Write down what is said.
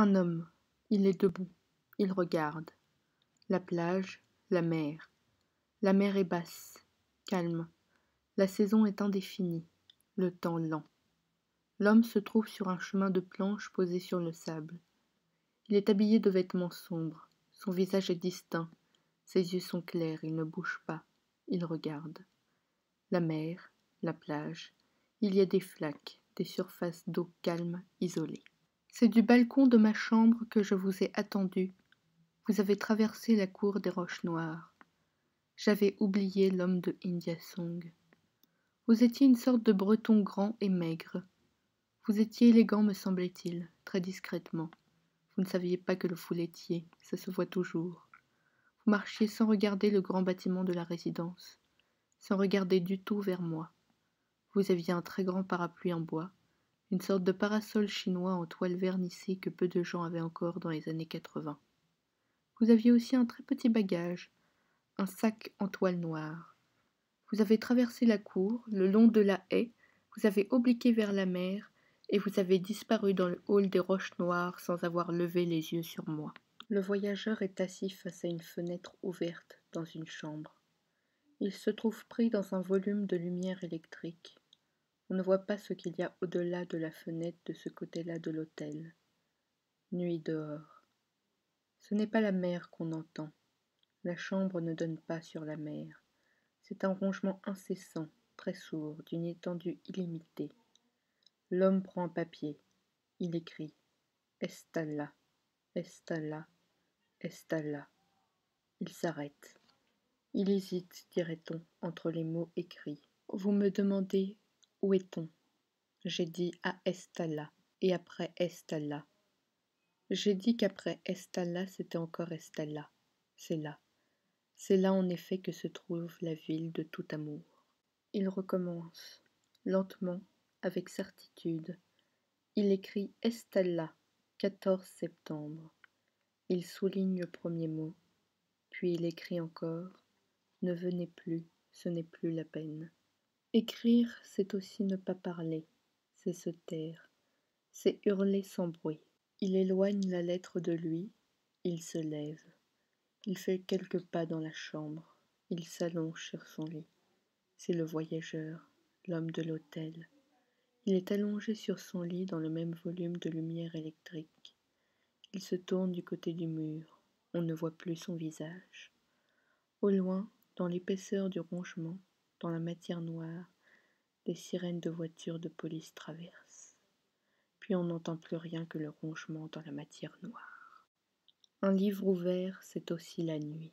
Un homme, il est debout, il regarde. La plage, la mer. La mer est basse, calme. La saison est indéfinie, le temps lent. L'homme se trouve sur un chemin de planches posé sur le sable. Il est habillé de vêtements sombres, son visage est distinct, ses yeux sont clairs, il ne bouge pas, il regarde. La mer, la plage, il y a des flaques, des surfaces d'eau calmes, isolées. C'est du balcon de ma chambre que je vous ai attendu. Vous avez traversé la cour des Roches Noires. J'avais oublié l'homme de India Song. Vous étiez une sorte de breton grand et maigre. Vous étiez élégant, me semblait-il, très discrètement. Vous ne saviez pas que le fouletier, ça se voit toujours. Vous marchiez sans regarder le grand bâtiment de la résidence, sans regarder du tout vers moi. Vous aviez un très grand parapluie en bois, une sorte de parasol chinois en toile vernissée que peu de gens avaient encore dans les années 80. Vous aviez aussi un très petit bagage, un sac en toile noire. Vous avez traversé la cour, le long de la haie, vous avez obliqué vers la mer, et vous avez disparu dans le hall des Roches Noires sans avoir levé les yeux sur moi. Le voyageur est assis face à une fenêtre ouverte dans une chambre. Il se trouve pris dans un volume de lumière électrique. On ne voit pas ce qu'il y a au-delà de la fenêtre de ce côté-là de l'hôtel. Nuit dehors. Ce n'est pas la mer qu'on entend. La chambre ne donne pas sur la mer. C'est un rongeement incessant, très sourd, d'une étendue illimitée. L'homme prend un papier. Il écrit « Estalla, Estalla, Estalla ». Il s'arrête. Il hésite, dirait-on, entre les mots écrits. Vous me demandez où est-on ? J'ai dit à Estalla, et après Estalla. J'ai dit qu'après Estalla, c'était encore Estalla. C'est là. C'est là en effet que se trouve la ville de tout amour. Il recommence, lentement, avec certitude. Il écrit Estalla, 14 septembre. Il souligne le premier mot, puis il écrit encore Ne venez plus, ce n'est plus la peine. Écrire, c'est aussi ne pas parler, c'est se taire, c'est hurler sans bruit. Il éloigne la lettre de lui, il se lève. Il fait quelques pas dans la chambre, il s'allonge sur son lit. C'est le voyageur, l'homme de l'hôtel. Il est allongé sur son lit dans le même volume de lumière électrique. Il se tourne du côté du mur, on ne voit plus son visage. Au loin, dans l'épaisseur du rongement, dans la matière noire, des sirènes de voitures de police traversent. Puis on n'entend plus rien que le rongement dans la matière noire. Un livre ouvert, c'est aussi la nuit.